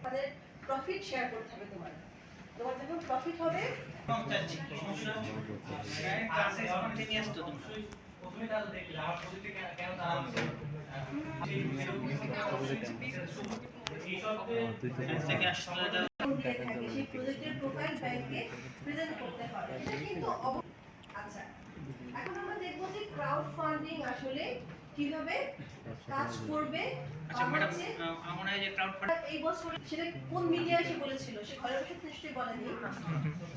তাদের profit share করতে হবে। তোমার যখন প্রফিট হবে সেই প্রজেক্টের প্রোফাইল ব্যাংকে প্রেজেন্ট করতে হয়। এটা কিন্তু আচ্ছা, এখন আমরা দেখব যে ক্রাউড ফান্ডিং আসলে কিভাবে কাজ করবে। আচ্ছা ম্যাডাম, আমার মনে হয় যে ক্রাউড ফান্ডিং এই বছর সেটা কোন মিডিয়া এসে বলেছিল, সে ঘরে বসে নিশ্চয়ই বলেনি,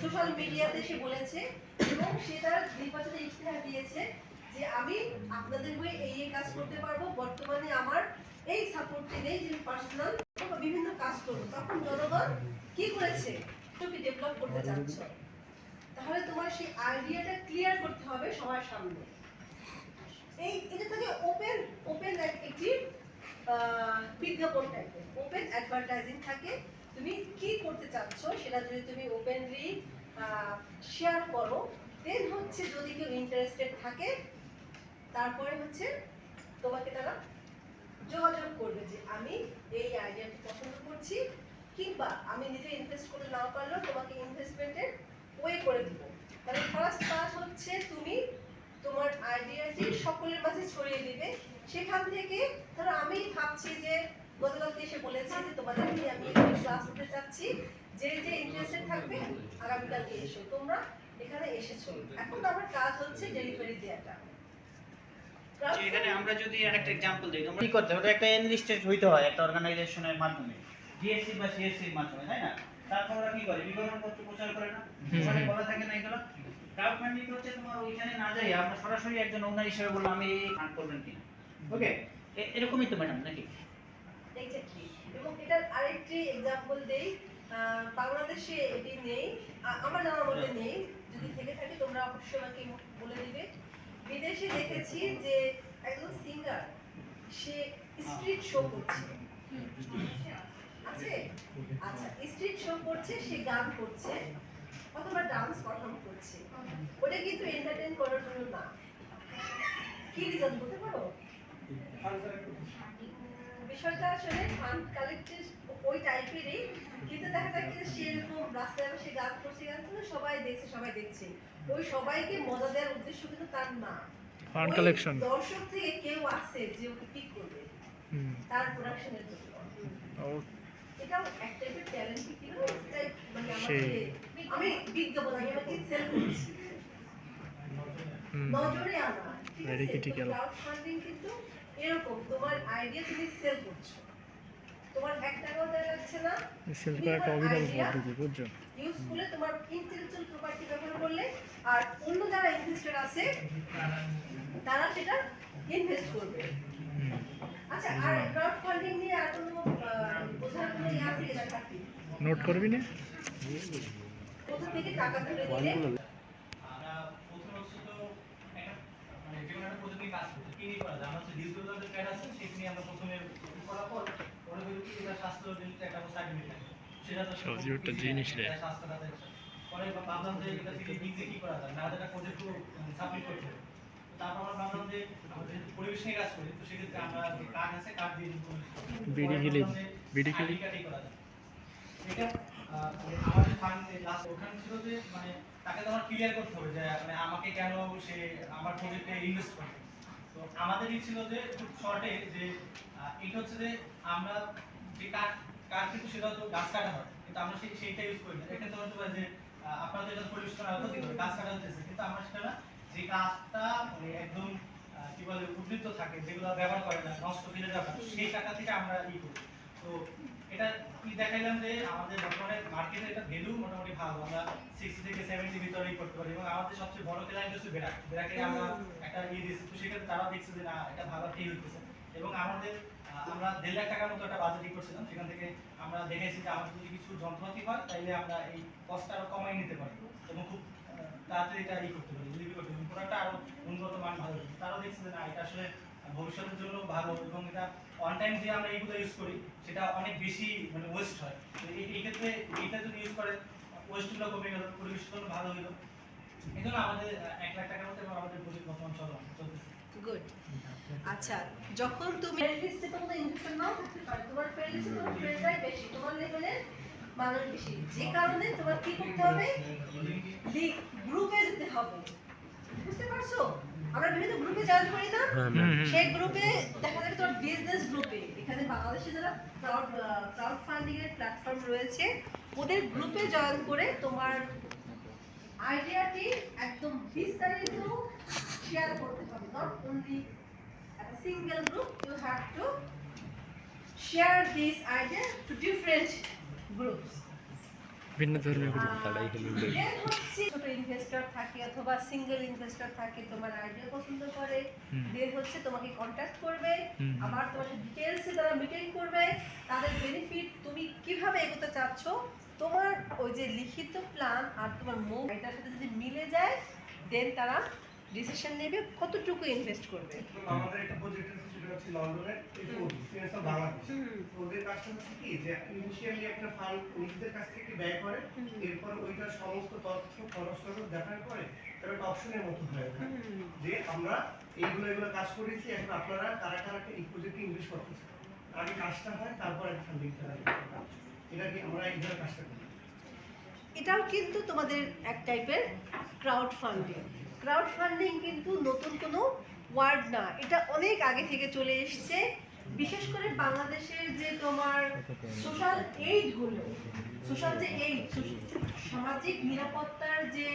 সোশ্যাল মিডিয়াতে সে বলেছে এবং সে তার নির্বাচনে ইশতেহার দিয়েছে যে আমি আপনাদের হয়ে এই কাজ করতে পারবো, বর্তমানে আমার এই সাপোর্টটি নেই যে পার্সোনাল বিভিন্ন কাজ করবো। তখন জনগণ কি করেছে, তুমি ডেভেলপ করতে চাচ্ছ, তাহলে তোমার সেই আইডিয়াটা ক্লিয়ার করতে হবে সবার সামনে। এটা থেকে ওপেন একটি বিজ্ঞাপন টাইপের ওপেন অ্যাডভার্টাইজিং থাকে। তুমি কি করতে চাচ্ছ সেটা যদি তুমি ওপেনলি শেয়ার করো, দেন হচ্ছে যদি কেউ ইন্টারেস্টেড থাকে তারপরে হচ্ছে তোমাকে তারা যোগাযোগ করবে যে আমি এই আইডিয়াটি পছন্দ করছি, কিংবা আমি নিজে ইনভেস্ট করতে নাও পারলেও তোমাকে ইনভেস্টমেন্টের ওয়ে করে দিব। তাহলে ফার্স্ট কাজ হচ্ছে তুমি তোমার আইডিয়াটি সকলের মাঝে ছড়িয়ে দিবে। সেখান থেকে ধরো আমি ভাবছি যে গতকালকে এসে বলেছি যে তোমাদের আমি ক্লাস নিতে চাচ্ছি, যে ইন্টারেস্টেড থাকবে আগামীকালকে এসো, তোমরা এখানে এসেছো। এখন আমার কাজ হচ্ছে ডেলিভারি দেওয়াটা। এখানে আমরা যদি আরেকটা एग्जांपल দেই, তোমরা কি করতে হবে, একটা এনলিস্টেড হইতে হয় একটা অর্গানাইজেশনের মাধ্যমে, ডিএসসি বা সিএসসি এর মাধ্যমে, তাই না? তারপর ওরা কি করে, বিজ্ঞাপন পত্র প্রচার করে না, ওখানে বলা থাকে না এগুলো। ক্রাউড ফান্ডিং হচ্ছে তোমার ওইখানে না যাই আমরা সরাসরি একজন ওনার হিসেবে বললাম আমি এই ফান্ড করবেন কিনা। ওকে, এরকমই তো ম্যাডাম নাকি? এক্স্যাক্টলি। এবং এটার আরেকটি एग्जांपल দেই, বাংলাদেশে এটি নেই, আমার জানার মধ্যে নেই, যদি থেকে থাকে তোমরা অবশ্যই আমাকে বলে দিবে। বিদেশে দেখেছি যে একজন সিঙ্গার সে স্ট্রিট শো করছে, আছে আচ্ছা স্ট্রিট শো করছে, সে গান করছে অথবা ডান্স পারফর্ম করছে, ওটা কিন্তু এন্টারটেইন করার জন্য না। কি রিজন বলতে পারো? বিষয়টা আসলে ফান্ড কালেক্টেড ওই টাইপেরই, কিন্তু দেখা যায় কি সে এরকম রাস্তায় বসে গান করছে, সবাই দেখছে, সবাই দেখছে, ওই সবাইকে মজা দেওয়ার উদ্দেশ্য কিন্তু তার না। ফান্ড কালেকশন দর্শক থেকে কেউ আসছে যে ওকে পিক করবে তার প্রোডাকশনের জন্য। এটাও এক টাইপের ট্যালেন্ট, কিন্তু মানে আমি বিজ্ঞাপন আমি আমাকে সেল করছি, নজরে আনা। Very critical. ক্রাউড ফান্ডিং কিন্তু এরকম, তোমার আইডিয়া তুমি সেল করছো, তোমার 1 টাকাও দেওয়া লাগছে না, সেল করা একটা অভিনব পদ্ধতি, বুঝছো? ইউজফুলি তোমার ইন্টেলেকচুয়াল প্রপার্টি ব্যবহার করলে, আর অন্য যারা ইনভেস্টর আছে তারা সেটা ইনভেস্ট করবে। আচ্ছা, আর ক্রাউড ফান্ডিং নিয়ে আর কোনো বোঝার কোনো ইয়া থেকে দেখাচ্ছি, নোট করবি না? কোথা থেকে টাকা তুলে দিলে আমরা প্রথমত তো একটা মানে যে কোনো একটা প্রজেক্টে কাজ করতে কি নিয়ে করা যায়, আমরা হচ্ছে ডিজিটাল যে প্যাড আছে সেটা নিয়ে আমরা প্রথমে করার পর ওরা বলি কি এটা স্বাস্থ্য রিলেটেড একটা সার্টিফিকেট থাকে, সেটা তো সবজিটা জিনিস রে স্বাস্থ্যটা পরে ভাবলাম যে এটা থেকে নিজে কি করা যায়, না একটা প্রজেক্ট সাবমিট করতে হবে। তারপর আমরা ভাবলাম যে আমাদের পরিবেশ নিয়ে কাজ করি, তো সেক্ষেত্রে আমরা যে কার্ড আছে কার্ড দিয়ে বিডি খেলি করা যায়। এটা আমাদের ফান্ডে লাস্ট ওখানে ছিল যে মানে তাকে তো আমার ক্লিয়ার করতে হবে যে মানে আমাকে কেন সে আমার প্রজেক্টে ইনভেস্ট করবে। তো আমাদেরই ছিল যে খুব শর্টে যে এটা হচ্ছে যে আমরা যে কাঠ কিন্তু সেটা তো গাছ কাটা হয়, কিন্তু আমরা সেইটা ইউজ করি না। এক্ষেত্রে হতে পারে যে আপনারা তো এটা পরিবেশ করা ক্ষতি করে গাছ কাটা হচ্ছে, কিন্তু আমরা সেটা না, যে কাঠটা মানে একদম কি বলে উদ্বৃত্ত থাকে যেগুলো ব্যবহার করে না, নষ্ট ফেলে দেওয়া, সেই টাকা থেকে আমরা ই করি। তো এটা কি দেখাইলাম যে আমাদের বর্তমানে মার্কেটে এটা ভ্যালু মোটামুটি ভালো, আমরা 60 থেকে 70 ভিতরেই করতে পারি, এবং আমাদের সবচেয়ে বড় ক্লায়েন্ট হচ্ছে বেরাকে আমরা একটা দিয়েছি, তো সেক্ষেত্রে তারা দেখছে যে না এটা ভালো ঠিক হইতেছে। এবং আমাদের আমরা 1.5 লাখ টাকার মতো একটা বাজেট করছিলাম, সেখান থেকে আমরা দেখেছি যে আমাদের যদি কিছু যন্ত্রপাতি হয় তাইলে আমরা এই কস্টটা আরো কমাই নিতে পারি এবং খুব তাড়াতাড়ি এটা করতে পারি, ডেলিভারি করতে পারি, প্রোডাক্টটা আরো উন্নত মান ভালো হবে। তারাও দেখছে যে না এটা আসলে ভবিষ্যতের জন্য ভালো, এবং এটা অন টাইম যে আমরা এইগুলো ইউজ করি সেটা অনেক বেশি মানে ওয়েস্ট হয়। তো এই ক্ষেত্রে এইটা যদি ইউজ করে ওয়েস্টগুলো কমে গেল, পরিবেশের জন্য ভালো হলো। এই জন্য আমাদের 1 লাখ টাকার মতো এবং আমাদের প্রজেক্ট বর্তমান চলতেছে। গুড। আচ্ছা, যখন তুমি ফ্রেন্ড লিস্টে তো কোনো ইনভেস্টর নাও থাকতে পারে, তোমার ফ্রেন্ড লিস্টে তোমার ফ্রেন্ডরাই বেশি, তোমার লেভেলের মানুষ বেশি, যে কারণে তোমার কি করতে হবে, গ্রুপে যেতে হবে। বুঝতে পারছো? আমরা বিভিন্ন গ্রুপে জয়েন করি না, সেই গ্রুপে দেখা যাবে তোমার বিজনেস গ্রুপে, এখানে বাংলাদেশে যারা ক্রাউড ফান্ডিং এর প্ল্যাটফর্ম রয়েছে ওদের গ্রুপে জয়েন করে তোমার আইডিয়াটি একদম বিস্তারিত শেয়ার করতে হবে। Not only a single group, you have to share this idea to different groups. ভিন্ন ধর্মের গ্রুপ। Then হচ্ছে ছোট ইনভেস্টর থাকে অথবা সিঙ্গেল ইনভেস্টর থাকে, তোমার আইডিয়া পছন্দ করে, দেন হচ্ছে তোমাকে কন্ট্যাক্ট করবে, আবার তোমার ডিটেইলসে তারা মিটিং করবে, তাদের বেনিফিট তুমি কিভাবে এগোতে চাচ্ছ, তোমার ওই যে লিখিত প্ল্যান আর তোমার মুভ এটার সাথে যদি মিলে যায়, দেন তারা ডিসিশন নেবে কতটুকু ইনভেস্ট করবে। আমাদের একটা প্রজেক্ট আছে সেটা হচ্ছে লন্ডনের ফিনান্স অফ বাংলাদেশ। তো ওদের কাজটা হচ্ছে কি যে ইনিশিয়ালি একটা ফান্ড নিজেদের কাছ থেকে ব্যয় করে, এরপর ওইটার সমস্ত তথ্য খরচ দেখার পরে তারা একটা অপশনের মতো হয় যে আমরা এগুলো কাজ করেছি, এখন আপনারা কারা কারা এই প্রজেক্টে ইনভেস্ট করতেছে, আগে কাজটা হয় তারপর একটা ফান্ডিং করা হয়। এটা কি আমরা এইভাবে কাজটা করি। এটাও কিন্তু তোমাদের এক টাইপের ক্রাউড ফান্ডিং। ক্রাউড ফান্ডিং কিন্তু নতুন কোনো ওয়ার্ড না, এটা অনেক আগে থেকে চলে এসেছে। বিশেষ করে বাংলাদেশের যে তোমার সোশ্যাল এইডগুলো, সোশ্যাল যে এইড, সামাজিক নিরাপত্তার যে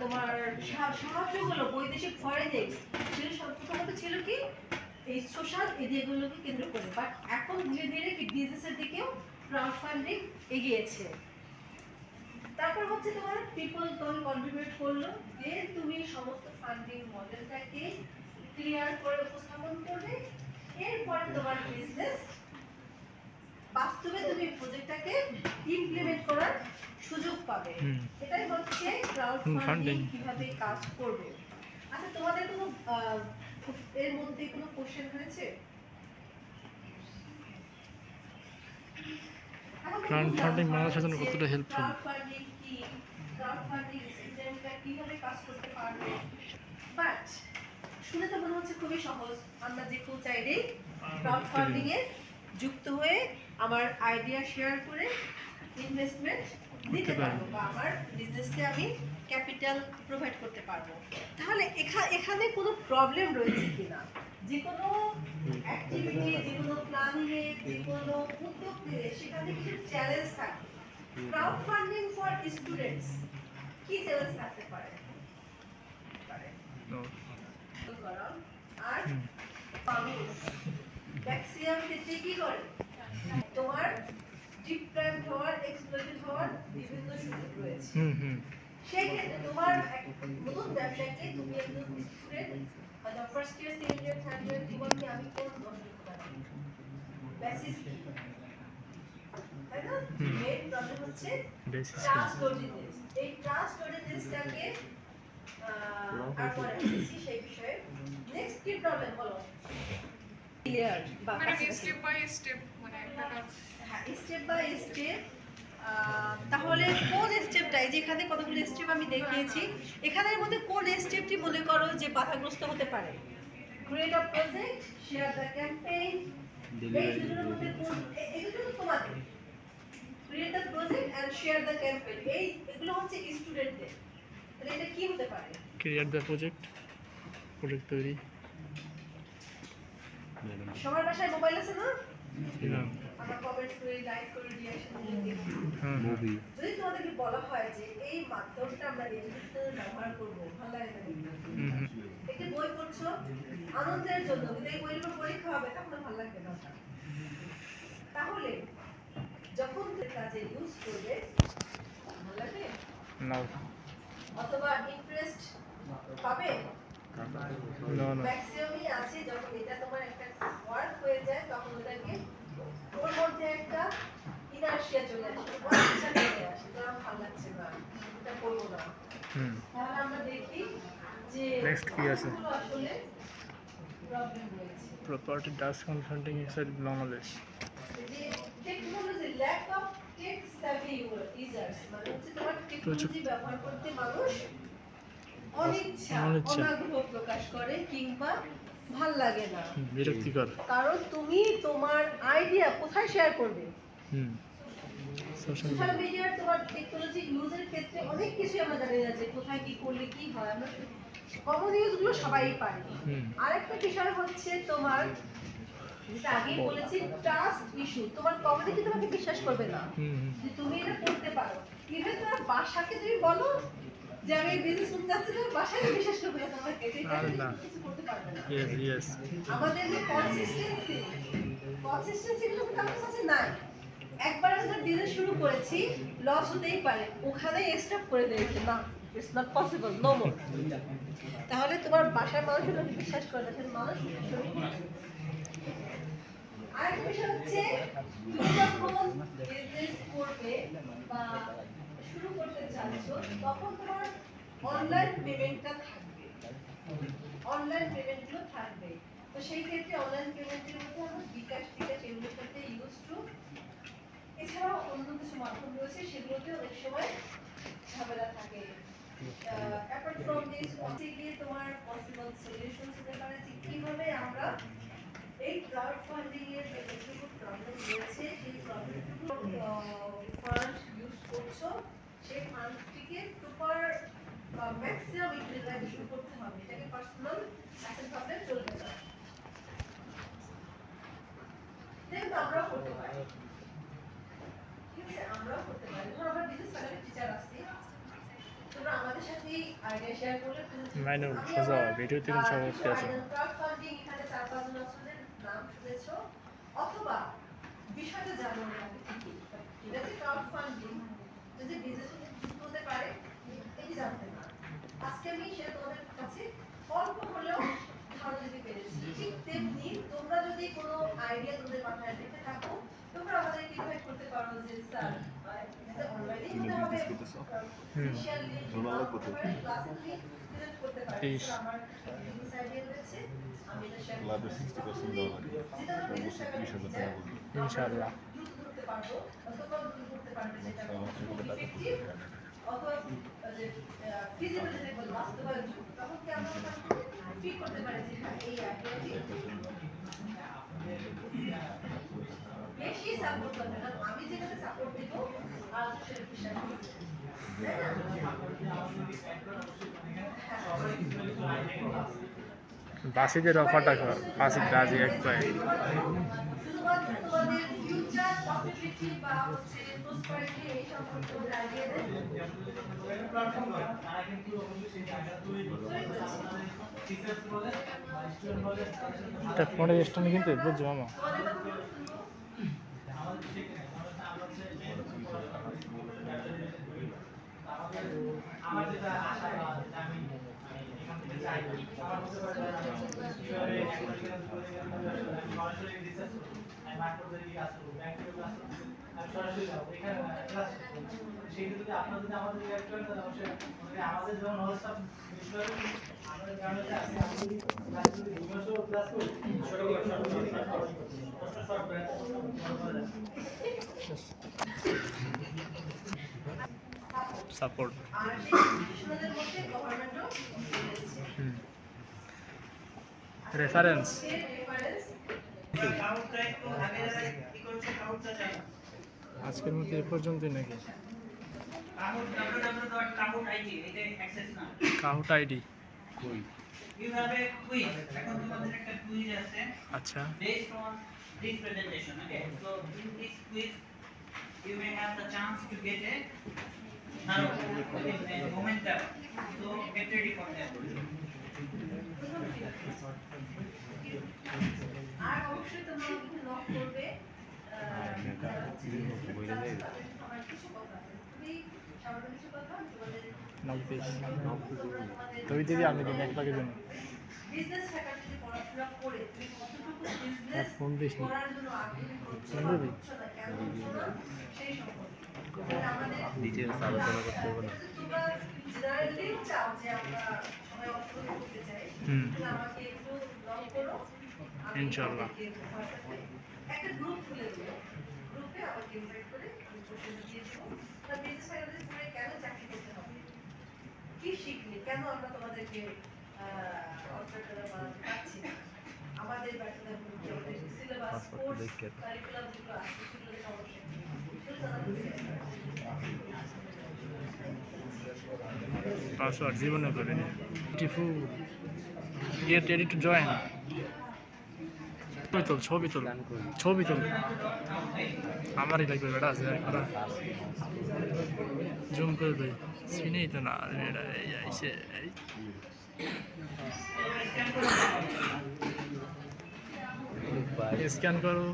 তোমার সাহায্যগুলো, বৈদেশিক ফরেন এক্স, সেগুলো প্রথমত ছিল কি এই সোশ্যাল এরিয়াগুলোকে কেন্দ্র করে, বাট এখন ধীরে ধীরে কি বিজনেসের দিকেও ক্রাউড ফান্ডিং এগিয়েছে। তারপর হচ্ছে তোমার পিপল তোমাকে কন্ট্রিবিউট করলো, যে তুমি সমস্ত ফান্ডিং মডেলটাকে ক্লিয়ার করে উপস্থাপন করবে, এরপরে তোমার বিজনেস বাস্তবে তুমি প্রজেক্টটাকে ইমপ্লিমেন্ট করার সুযোগ পাবে। এটাই হচ্ছে ক্রাউড ফান্ডিং কিভাবে কাজ করবে। আচ্ছা, তোমাদের কোনো এর মধ্যে কোনো কোশ্চেন হয়েছে? ক্রাউড ফান্ডিং মানুষের জন্য কতটা হেল্পফুল? ক্রাউড ফান্ডিং কি, ক্রাউড ফান্ডিং সিস্টেমটা কিভাবে কাজ করতে পারবে, বাট শুনে তো মনে হচ্ছে খুবই সহজ। আমরা যে কেউ চাইলেই ক্রাউড ফান্ডিং এ যুক্ত হয়ে আমার আইডিয়া শেয়ার করে ইনভেস্টমেন্ট দিতে পারবো, বা আমার বিজনেসে আমি ক্যাপিটাল প্রোভাইড করতে পারবো। তাহলে এখানে কোনো প্রবলেম রয়েছে কিনা, যে কোনো অ্যাক্টিভিটি, যে কোনো প্ল্যানিংয়ে, যে কোনো উদ্যোগ নিলে সেখানে কিছু চ্যালেঞ্জ থাকে। ক্রাউড ফান্ডিং ফর স্টুডেন্টস কি চ্যালেঞ্জ থাকতে পারে? আর ম্যাক্সিমাম ক্ষেত্রে কি করে, তোমার ডিপ্রাইভড হওয়ার, এক্সপ্লয়েটেড হওয়ার বিভিন্ন সুযোগ রয়েছে। সেই ক্ষেত্রে তোমার নতুন ব্যবসাকে তুমি একজন স্টুডেন্ট অথবা first year, second year, third year, জীবনকে আমি কোন 10 লক্ষ টাকা বেসিস কি, তাই না? মেইন প্রবলেম হচ্ছে ট্রাস্টওয়ার্দিনেস। এই ট্রাস্টওয়ার্দিনেসটাকে আর পরে আসছি সেই বিষয়ে। নেক্সট কি প্রবলেম বলো? ক্লিয়ার বা স্টেপ বাই স্টেপ, মানে একটা হ্যাঁ, স্টেপ বাই স্টেপ। তাহলে কোন স্টেপটা, যেখানে কতগুলো স্টেপ আমি দেখিয়েছি, এখানের মধ্যে কোন স্টেপটি মনে করো যে বাধাগ্রস্ত হতে পারে? Create a project, share the campaign, এই দুটোর মধ্যে কোন, এগুলো তো তোমাদের create the project and share the campaign, এগুলো হচ্ছে স্টুডেন্টদের। তাহলে এটা কি হতে পারে? ক্রিয়েট দ্য প্রজেক্ট তৈরি। সবার বাসায় মোবাইল আছে না? না। আমরা কমেন্ট করে, লাইক করে, রিঅ্যাকশন দিই। যদি তোমাদেরকে বলা হয় যে এই মাধ্যমটা আমরা এডুকেশনে ব্যবহার করব, ভালো লাগে না? একটি বই পড়ছো আনন্দের জন্য, কিন্তু এই বইয়ের উপর পরীক্ষা হবে, তখন ভালো লাগবে না। তাহলে যখন কাজে ইউজ করবে ভালো লাগবে না, অথবা ইন্টারেস্ট পাবে? ম্যাক্সিমামই আছে যখন এটা তোমার একটা ওয়ার্ক হয়ে যায়, তখন ওটাকে ওর মধ্যে একটা ইনার্শিয়া চলে আসে, ওয়ার্কটা চলে আসে, তখন ভালো লাগছে না, এটা করবো না। তাহলে আমরা দেখি যে নেক্সট কি আছে? আসলে প্রবলেম রয়েছে। Property does consulting inside Bangladesh. যে technology, lack of tech savvy users, মানে হচ্ছে তোমার টেকনোলজি ব্যবহার করতে মানুষ অনিচ্ছা, অনাগ্রহ প্রকাশ করে, কিংবা ভাল লাগে না, বিরক্তিকর। কারণ তুমি তোমার আইডিয়া কোথায় শেয়ার করবে? হুম সোশ্যাল সোশ্যাল মিডিয়ার তোমার টেকনোলজি ইউজের ক্ষেত্রে অনেক কিছু আমরা জানি না যে কোথায় কি করলে কি হয়, আমরা কমন ইউজগুলো সবাই পারি। হুম আরেকটা বিষয় হচ্ছে তোমার, যেটা আগেই বলেছি, ট্রাস্ট ইস্যু। তোমার কমিউনিটি তোমাকে বিশ্বাস করবে না হুম যে তুমি এটা করতে পারো। ইভেন তোমার বাসাকে তুমি বলো যে আমি বিজনেস করতে চাচ্ছি, তোমার বাসায় বিশ্বাস করবে না তোমাকে, যে এটা আরে তুমি না। কিছু করতে পারবে না। ইয়েস ইয়েস আমাদের যে কনসিস্টেন্সি গুলো কিন্তু আমাদের কাছে নাই। একবার আমরা বিজনেস শুরু করেছি, লস হতেই পারে, ওখানেই স্টপ করে দিয়েছি, না it's not possible, no more. তাহলে তোমার বাসার মানুষের লোকে বিশ্বাস করে না, সেটা মানুষ শুরু করে। আরেকটা বিষয় হচ্ছে, তুমি যখন বিজনেস করবে বা শুরু করতে চাচ্ছ, তখন তোমার অনলাইন পেমেন্টটা থাকবে, অনলাইন পেমেন্টগুলো থাকবে। তো সেই ক্ষেত্রে অনলাইন পেমেন্টের মধ্যে আমরা বিকাশ এগুলোর সাথে ইউজ টু, এছাড়াও অন্য কিছু মাধ্যম রয়েছে, সেগুলোতে অনেক সময় ঝামেলা থাকে। অ্যাপার্ট ফ্রম দিস হচ্ছে গিয়ে তোমার পসিবল সলিউশনস হতে পারে যে কিভাবে আমরা এই ক্রাউড ফান্ডিং এর যে যতটুকু প্রবলেম রয়েছে, সেই প্রবলেমটুকু ফান্ড ইউজ করছো, সেই ফান্ডটিকে প্রপার বা ম্যাক্সিমাম ইউটিলাইজেশন করতে হবে। এটাকে পার্সোনাল অ্যাসেট ভাবলে চলবে না। কিন্তু আমরাও করতে পারি, ঠিক আছে, আমরাও করতে পারি। ধরো আমরা বিজনেস ফ্যাকাল্টি টিচার আছি, তোমরা আমাদের সাথেই আইডিয়া শেয়ার করলে মাইনুল সোজা ভিডিও থেকে সব উঠতে আছে। ক্রাউড ফান্ডিং এখানে 4-5 জন আসলে নাম শুনেছো, অথবা বিষয়টা জানো না ঠিকই, এটা যে ক্রাউড ফান্ডিং যদি বিজনেসের সাথে যুক্ত হতে পারে, এটি জানতে না। আজকে আমি সেটা তোমাদের কাছে অল্প হলেও ধারণা দিতে পেরেছি। ঠিক তেমনি তোমরা যদি কোনো আইডিয়া তোমাদের মাথায় রেখে থাকো, তোমরা আমাদেরকে ইনভাইট করতে পারো যে স্যার এটা অনলাইনে হতে হবে, স্পেশালি ক্লাসে তুমি প্রেজেন্ট করতে পারো, ইস। স্যার আমার বিজনেস আইডিয়া রয়েছে, আমি এটা শেয়ার করতে পারি। তখন তুমি যেটা আমরা বিজনেস ফ্যাকাল্টি ইনশাআল্লাহ দ্রুত ধরতে পারবো, অথবা দ্রুত ধরতে পারবে যেটা খুব ইফেক্টিভ, অথবা যে ফিজিবল, যেটা বলে বাস্তবায়নযোগ্য। তখন কি আমরা ওখান থেকে পিক করতে পারি যে হ্যাঁ এই আইডিয়াটি বেশি সাপোর্ট করবে, কারণ আমি যেটাতে সাপোর্ট দিব আর সেটা বিশ্বাস করবে, তাই না? বাসিদের অফারটা কর, বাসিদ রাজি এক পায়ে। শুধুমাত্র তোমাদের ফিউচার পসিবিলিটি বা হচ্ছে প্রসপারিটি এই সম্পর্কে তোমাদের আইডিয়া দেয়। তারা কিন্তু অবশ্যই সেই জায়গা তৈরি করতে হবে। আমাদের টিচার্স বলে বা স্টুডেন্ট বলে তাদের সাথে এটা ফোনের স্ট্যান্ড কিন্তু বুঝছো মামা। তোমাদের কথাগুলো শুনবো। আমাদের সেখানে আমরা হচ্ছে পড়াশোনা করি, আমাদের আমার যেটা আশা বা যেটা আমি এখান থেকে চাই, আমার হতে পারে যে আমি কিভাবে আমি সরাসরি রিসার্চ করবো, আমি মাইক্রোদের কি কাজ করবো, ব্যাংক থেকে ক্লাস করবো, আমি সরাসরি যাবো এখানে ক্লাস করবো। সেই ক্ষেত্রে আপনারা যদি আমাদের রিয়াক্ট করেন, তাহলে অবশ্যই আমাদের যেমন নলেজটা বেশি হবে, আমাদের কারণে হচ্ছে আপনি যদি ক্লাস যদি ঘুমাসও ক্লাস করি, ছোটো করে সব প্রশ্ন সলভ করে সাপোর্ট। আর সেই ইনস্টিটিউশনালের মধ্যে গভর্নমেন্টও রয়েছে। রেফারেন্স। রেফারেন্স কাউন্টটা একটু আগে যারা কি করছে কাউন্টটা চাই আজকের মতো এ পর্যন্তই নাকি? কাউন্ট www.kahoot.it এটা অ্যাক্সেস না কাহুট ID. you have a quiz এখন তোমাদের একটা কুইজ আছে আচ্ছা based on this presentation. Okay, so in this quiz you may have the chance to get a momentum, so get ready for that. আর অবশ্যই তোমরা আমাকে নক করবে। আমার কিছু কথা আছে, খুবই সামান্য কিছু কথা তোমাদের নব্বই তোমরা তোমাদের তুই দিবি আমি দিন এক পাকে জন্য। বিজনেস ফ্যাকাল্টিতে পড়াশোনা করে তুমি কতটুকু আর ফোন দিস বিজনেস নি। করার জন্য আগ্রহী হচ্ছো ফোন বা দিবি? হচ্ছো না, কেন হচ্ছো না, সেই সম্পর্কে তাহলে আমাদের ডিটেইলস আলোচনা করতে হবে না। তোমরা জেনারেলি চাও যে আমরা সবাই অংশগ্রহণ করতে চাই, হুম। তাহলে আমাকে একটু লক করো, আমি ইনশাআল্লাহ। তোমাদেরকে হোয়াটসঅ্যাপে একটা গ্রুপ খুলে দেবো, গ্রুপে আমাকে ইনভাইট করে আমি কোশ্চেনটা দিয়ে দেবো। তা বিজনেস ফ্যাকাল্টিতে পড়ে কেন চাকরি করতে হবে, কি শিখলে, কেন আমরা তোমাদেরকে অফার করা পাচ্ছি না, আমাদের ব্যর্থতা গুলোকে আমাদের সিলেবাস পাসপোর্ট কোর্স দেখে তো। কারিকুলাম যেগুলো আছে সেগুলোতে সমস্যা সেগুলো জানাতে চাই। পাসওয়ার্ড জীবনে করিনি টিফু গেট রেডি টু জয়েন ছবি তোল ছবি তোল আমারই লাগবে বেটা আছে করা জুম করে দেয় চিনেই তো না এটা এই আইসে স্ক্যান করো